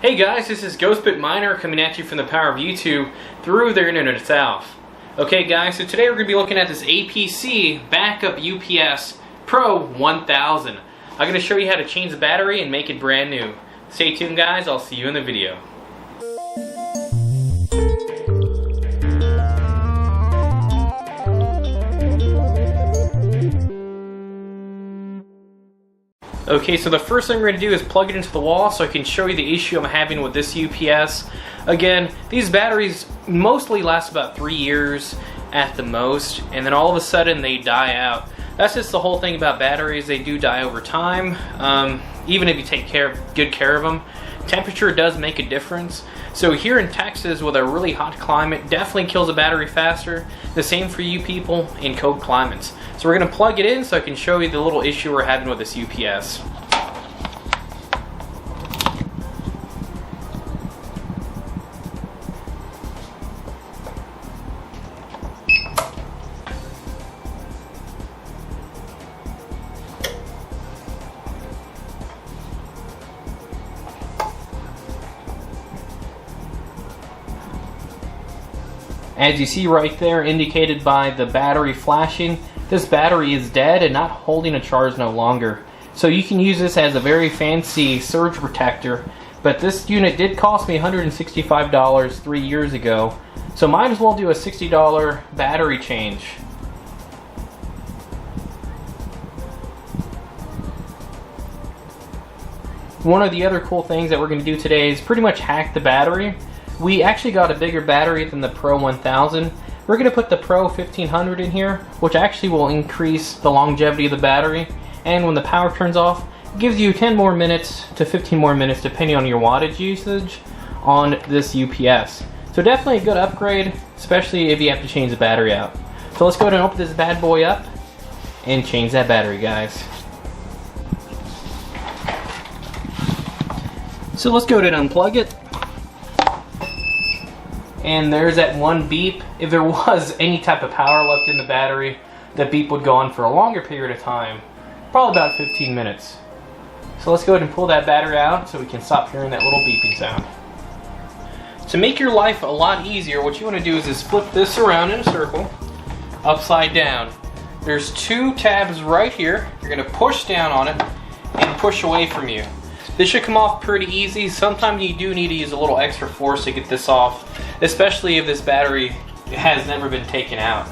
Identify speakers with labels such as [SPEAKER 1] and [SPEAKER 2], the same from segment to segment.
[SPEAKER 1] Hey guys, this is Ghostbit Miner coming at you from the power of YouTube through the internet itself. Okay guys, so today we're going to be looking at this APC Backup UPS Pro 1000. I'm going to show you how to change the battery and make it brand new. Stay tuned guys, I'll see you in the video. Okay, so the first thing we're going to do is plug it into the wall so I can show you the issue I'm having with this UPS. Again, these batteries mostly last about 3 years at the most, and then all of a sudden they die out. That's just the whole thing about batteries, they do die over time, even if you take good care of them. Temperature does make a difference. So here in Texas with a really hot climate, definitely kills a battery faster. The same for you people in cold climates. So we're going to plug it in so I can show you the little issue we're having with this UPS. As you see right there, indicated by the battery flashing, this battery is dead and not holding a charge no longer. So you can use this as a very fancy surge protector, but this unit did cost me $165 3 years ago, so might as well do a $60 battery change. One of the other cool things that we're going to do today is pretty much hack the battery. We actually got a bigger battery than the Pro 1000. We're going to put the Pro 1500 in here, which actually will increase the longevity of the battery. And when the power turns off, it gives you 10 more minutes to 15 more minutes depending on your wattage usage on this UPS. So definitely a good upgrade, especially if you have to change the battery out. So let's go ahead and open this bad boy up and change that battery, guys. So let's go ahead and unplug it. And there's that one beep. If there was any type of power left in the battery, the beep would go on for a longer period of time, probably about 15 minutes. So let's go ahead and pull that battery out so we can stop hearing that little beeping sound. To make your life a lot easier, what you want to do is just flip this around in a circle, upside down. There's two tabs right here. You're going to push down on it and push away from you. This should come off pretty easy. Sometimes you do need to use a little extra force to get this off, especially if this battery has never been taken out.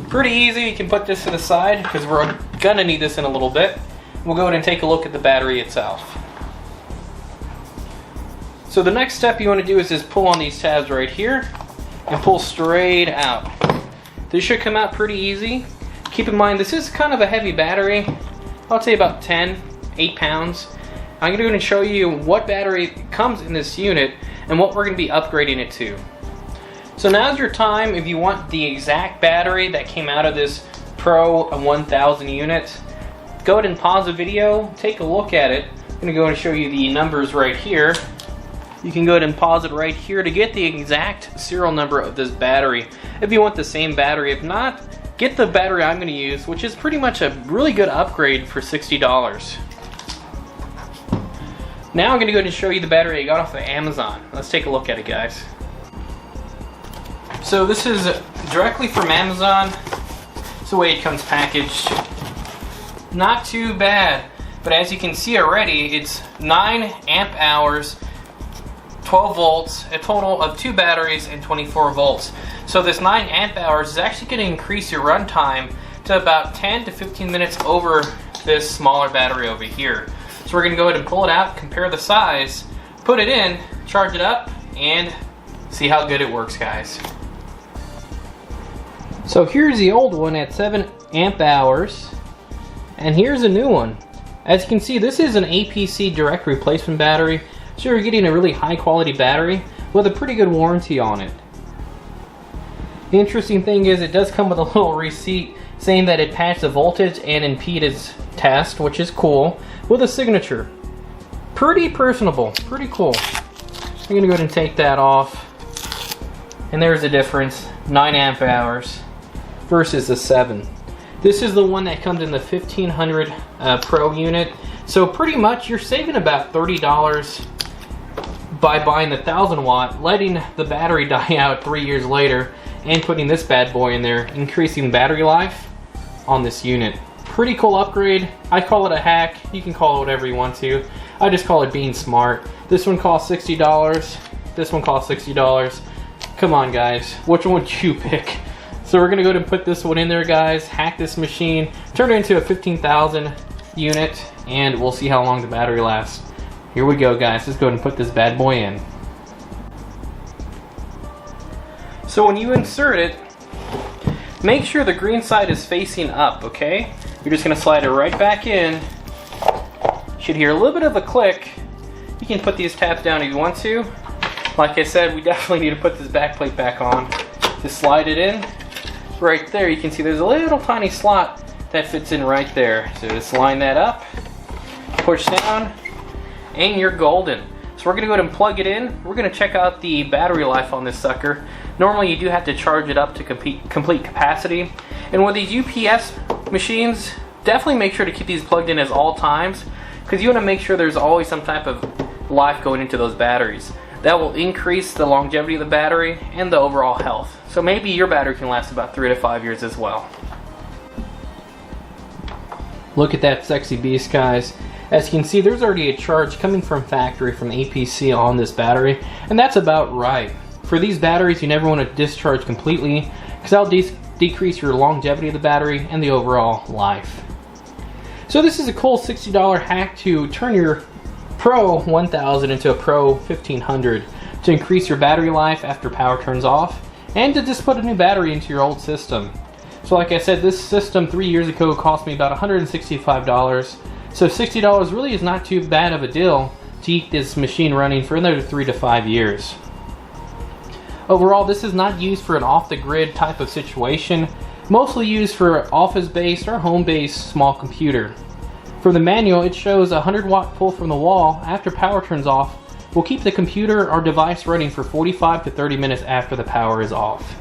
[SPEAKER 1] Pretty easy. You can put this to the side because we're gonna need this in a little bit. We'll go ahead and take a look at the battery itself. So the next step you want to do is just pull on these tabs right here and pull straight out. This should come out pretty easy. Keep in mind this is kind of a heavy battery. I'll say about 8 pounds. I'm going to go and show you what battery comes in this unit and what we're going to be upgrading it to. So now's your time if you want the exact battery that came out of this Pro 1000 unit. Go ahead and pause the video, take a look at it. I'm going to go and show you the numbers right here. You can go ahead and pause it right here to get the exact serial number of this battery if you want the same battery. If not, get the battery I'm going to use, which is pretty much a really good upgrade for $60. Now I'm going to go ahead and show you the battery I got off of Amazon. Let's take a look at it, guys. So this is directly from Amazon. It's the way it comes packaged. Not too bad, but as you can see already, it's 9 amp hours, 12 volts, a total of 2 batteries and 24 volts. So this 9 amp hours is actually going to increase your run time to about 10 to 15 minutes over this smaller battery over here. So we're going to go ahead and pull it out, compare the size, put it in, charge it up, and see how good it works, guys. So here's the old one at 7 amp hours, and here's a new one. As you can see, this is an APC direct replacement battery, so you're getting a really high quality battery with a pretty good warranty on it. The interesting thing is it does come with a little receipt saying that it passed the voltage and impedance test, which is cool, with a signature. Pretty personable, pretty cool. I'm going to go ahead and take that off. And there's the difference, 9 amp hours versus the 7. This is the one that comes in the 1500 Pro unit. So pretty much you're saving about $30 by buying the 1000 watt, letting the battery die out 3 years later, and putting this bad boy in there, increasing battery life on this unit. Pretty cool upgrade. I call it a hack. You can call it whatever you want to. I just call it being smart. This one costs $60. This one costs $60. Come on, guys. Which one would you pick? So we're gonna go ahead and put this one in there, guys. Hack this machine, turn it into a 15,000 unit, and we'll see how long the battery lasts. Here we go, guys. Let's go ahead and put this bad boy in. So when you insert it, make sure the green side is facing up, okay? You're just gonna slide it right back in. You should hear a little bit of a click. You can put these tabs down if you want to. Like I said, we definitely need to put this back plate back on. Just slide it in. Right there, you can see there's a little tiny slot that fits in right there. So just line that up, push down, and you're golden. So we're gonna go ahead and plug it in. We're gonna check out the battery life on this sucker. Normally you do have to charge it up to complete capacity. And with these UPS machines, definitely make sure to keep these plugged in at all times, because you wanna make sure there's always some type of life going into those batteries. That will increase the longevity of the battery and the overall health. So maybe your battery can last about 3 to 5 years as well. Look at that sexy beast, guys. As you can see, there's already a charge coming from factory from APC on this battery, and that's about right. For these batteries, you never want to discharge completely, because that'll decrease your longevity of the battery and the overall life. So this is a cool $60 hack to turn your Pro 1000 into a Pro 1500 to increase your battery life after power turns off, and to just put a new battery into your old system. So like I said, this system 3 years ago cost me about $165. So $60 really is not too bad of a deal to keep this machine running for another 3 to 5 years. Overall, this is not used for an off-the-grid type of situation, mostly used for office-based or home-based small computer. For the manual, it shows a 100 watt pull from the wall after power turns off will keep the computer or device running for 45 to 30 minutes after the power is off.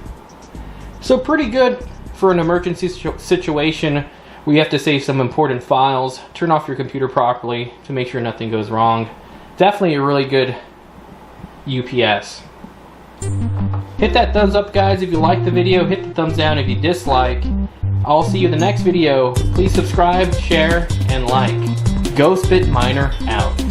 [SPEAKER 1] So pretty good for an emergency situation where you have to save some important files, turn off your computer properly to make sure nothing goes wrong. Definitely a really good UPS. Hit that thumbs up, guys, if you liked the video. Hit the thumbs down if you dislike. I'll see you in the next video. Please subscribe, share, and like. GhostBit Miner out.